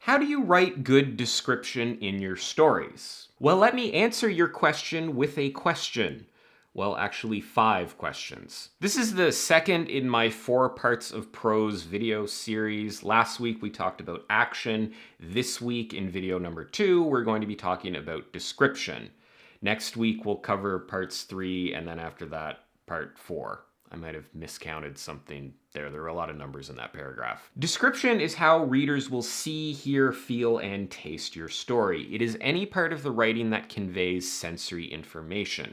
How do you write good description in your stories? Well, let me answer your question with a question. Well, actually, 5 questions. This is the second in my 4 parts of prose video series. Last week we talked about action. This week in video number 2, we're going to be talking about description. Next week we'll cover parts 3, and then after that, part 4. I might have miscounted something there. There are a lot of numbers in that paragraph. Description is how readers will see, hear, feel, and taste your story. It is any part of the writing that conveys sensory information.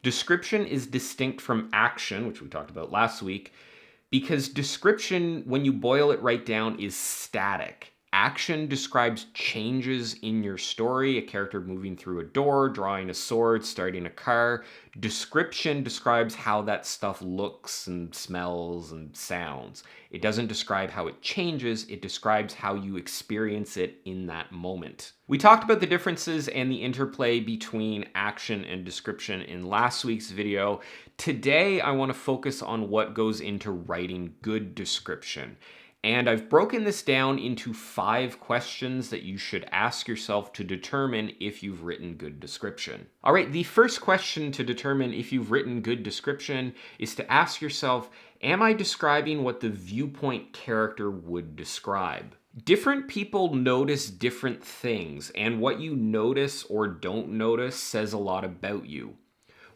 Description is distinct from action, which we talked about last week, because description, when you boil it right down, is static. Action describes changes in your story, a character moving through a door, drawing a sword, starting a car. Description describes how that stuff looks and smells and sounds. It doesn't describe how it changes, it describes how you experience it in that moment. We talked about the differences and the interplay between action and description in last week's video. Today, I want to focus on what goes into writing good description. And I've broken this down into 5 questions that you should ask yourself to determine if you've written good description. All right, the first question to determine if you've written good description is to ask yourself, am I describing what the viewpoint character would describe? Different people notice different things, and what you notice or don't notice says a lot about you.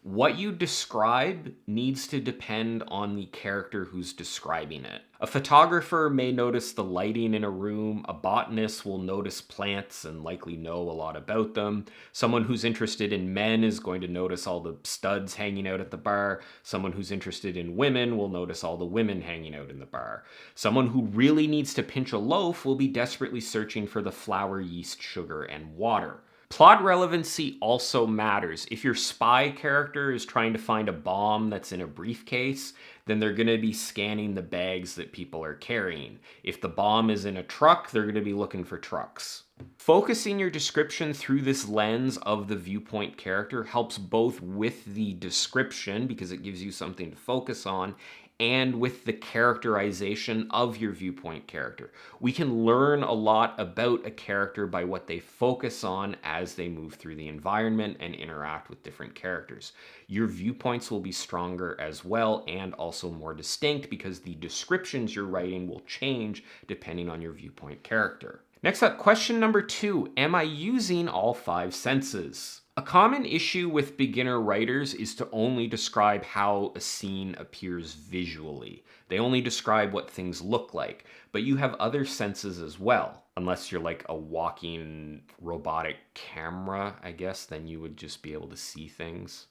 What you describe needs to depend on the character who's describing it. A photographer may notice the lighting in a room, a botanist will notice plants and likely know a lot about them. Someone who's interested in men is going to notice all the studs hanging out at the bar. Someone who's interested in women will notice all the women hanging out in the bar. Someone who really needs to pinch a loaf will be desperately searching for the flour, yeast, sugar, and water. Plot relevancy also matters. If your spy character is trying to find a bomb that's in a briefcase, then they're going to be scanning the bags that people are carrying. If the bomb is in a truck, they're going to be looking for trucks. Focusing your description through this lens of the viewpoint character helps both with the description, because it gives you something to focus on, and with the characterization of your viewpoint character. We can learn a lot about a character by what they focus on as they move through the environment and interact with different characters. Your viewpoints will be stronger as well, and also more distinct, because the descriptions you're writing will change depending on your viewpoint character. Next up, question number 2, am I using all 5 senses? A common issue with beginner writers is to only describe how a scene appears visually. They only describe what things look like, but you have other senses as well. Unless you're like a walking robotic camera, I guess, then you would just be able to see things.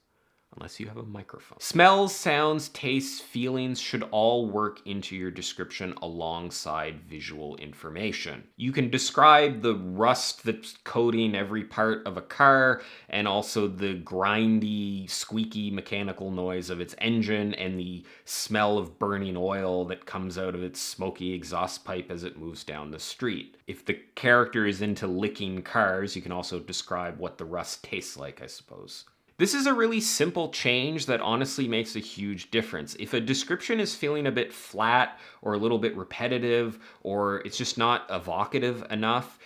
Unless you have a microphone. Smells, sounds, tastes, feelings should all work into your description alongside visual information. You can describe the rust that's coating every part of a car, and also the grindy, squeaky mechanical noise of its engine, and the smell of burning oil that comes out of its smoky exhaust pipe as it moves down the street. If the character is into licking cars, you can also describe what the rust tastes like, I suppose. This is a really simple change that honestly makes a huge difference. If a description is feeling a bit flat or a little bit repetitive, or it's just not evocative enough,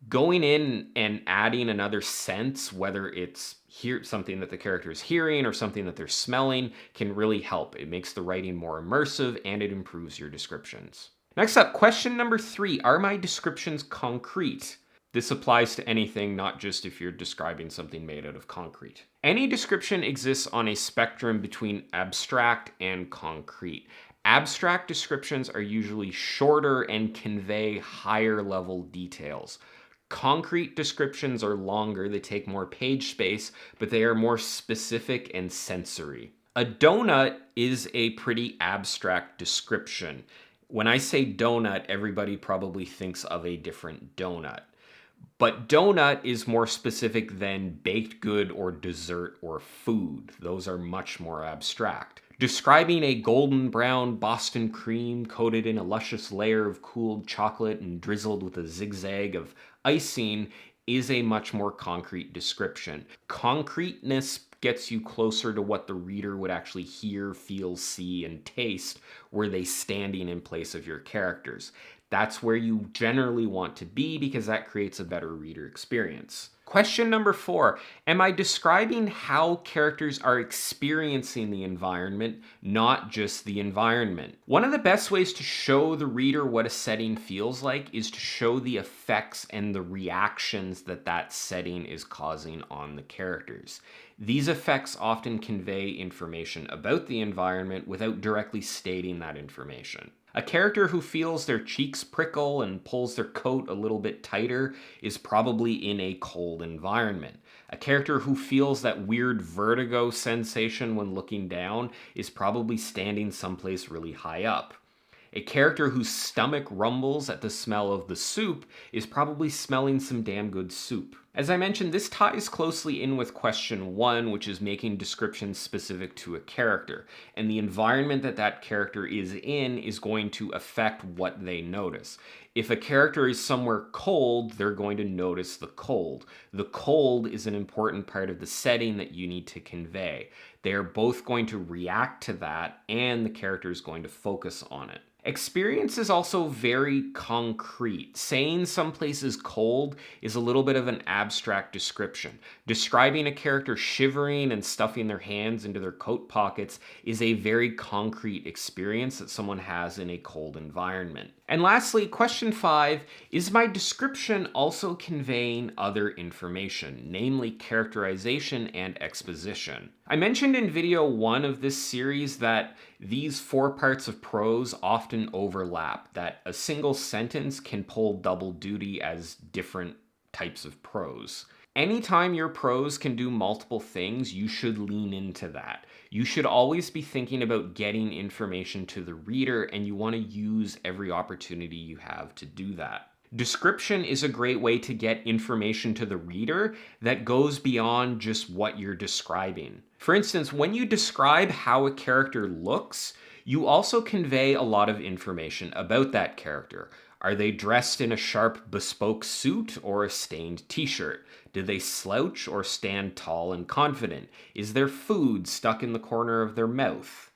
going in and adding another sense, whether it's something that the character is hearing or something that they're smelling, can really help. It makes the writing more immersive, and it improves your descriptions. Next up, question number 3, are my descriptions concrete? This applies to anything, not just if you're describing something made out of concrete. Any description exists on a spectrum between abstract and concrete. Abstract descriptions are usually shorter and convey higher level details. Concrete descriptions are longer, they take more page space, but they are more specific and sensory. A donut is a pretty abstract description. When I say donut, everybody probably thinks of a different donut. But donut is more specific than baked good or dessert or food. Those are much more abstract. Describing a golden brown Boston cream coated in a luscious layer of cooled chocolate and drizzled with a zigzag of icing is a much more concrete description. Concreteness gets you closer to what the reader would actually hear, feel, see, and taste, were they standing in place of your characters. That's where you generally want to be because that creates a better reader experience. Question number 4, am I describing how characters are experiencing the environment, not just the environment? One of the best ways to show the reader what a setting feels like is to show the effects and the reactions that that setting is causing on the characters. These effects often convey information about the environment without directly stating that information. A character who feels their cheeks prickle and pulls their coat a little bit tighter is probably in a cold environment. A character who feels that weird vertigo sensation when looking down is probably standing someplace really high up. A character whose stomach rumbles at the smell of the soup is probably smelling some damn good soup. As I mentioned, this ties closely in with question 1, which is making descriptions specific to a character, and the environment that that character is in is going to affect what they notice. If a character is somewhere cold, they're going to notice the cold. The cold is an important part of the setting that you need to convey. They're both going to react to that, and the character is going to focus on it. Experience is also very concrete. Saying someplace is cold is a little bit of an abstract description. Describing a character shivering and stuffing their hands into their coat pockets is a very concrete experience that someone has in a cold environment. And lastly, question 5, is my description also conveying other information, namely characterization and exposition? I mentioned in video 1 of this series that these 4 parts of prose often overlap, that a single sentence can pull double duty as different types of prose. Anytime your prose can do multiple things, you should lean into that. You should always be thinking about getting information to the reader, and you want to use every opportunity you have to do that. Description is a great way to get information to the reader that goes beyond just what you're describing. For instance, when you describe how a character looks, you also convey a lot of information about that character. Are they dressed in a sharp, bespoke suit or a stained t-shirt? Do they slouch or stand tall and confident? Is there food stuck in the corner of their mouth?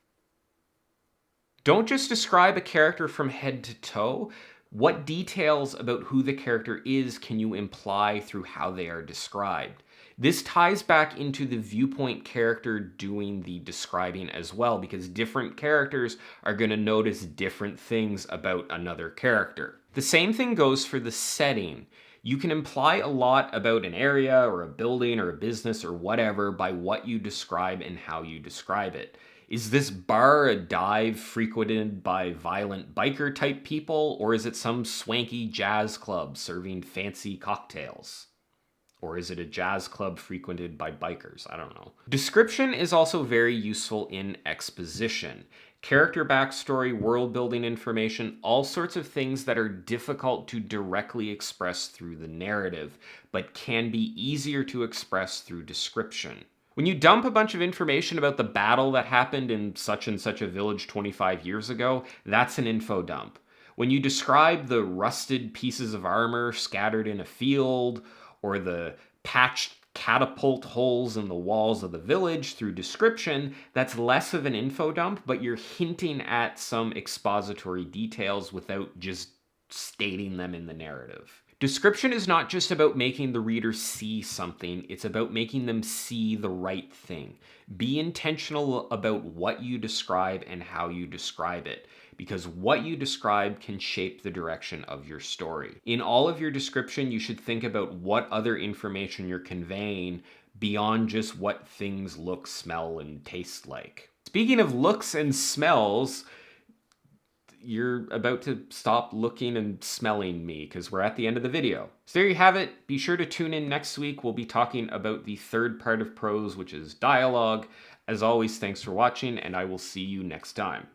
Don't just describe a character from head to toe. What details about who the character is can you imply through how they are described? This ties back into the viewpoint character doing the describing as well, because different characters are going to notice different things about another character. The same thing goes for the setting. You can imply a lot about an area or a building or a business or whatever by what you describe and how you describe it. Is this bar a dive frequented by violent biker type people, or is it some swanky jazz club serving fancy cocktails? Or is it a jazz club frequented by bikers? I don't know. Description is also very useful in exposition. Character backstory, world building information, all sorts of things that are difficult to directly express through the narrative, but can be easier to express through description. When you dump a bunch of information about the battle that happened in such and such a village 25 years ago, that's an info dump. When you describe the rusted pieces of armor scattered in a field, or the patched catapult holes in the walls of the village through description, that's less of an info dump, but you're hinting at some expository details without just stating them in the narrative. Description is not just about making the reader see something, it's about making them see the right thing. Be intentional about what you describe and how you describe it, because what you describe can shape the direction of your story. In all of your description, you should think about what other information you're conveying beyond just what things look, smell, and taste like. Speaking of looks and smells, you're about to stop looking and smelling me because we're at the end of the video. So there you have it. Be sure to tune in next week. We'll be talking about the 3rd part of prose, which is dialogue. As always, thanks for watching, and I will see you next time.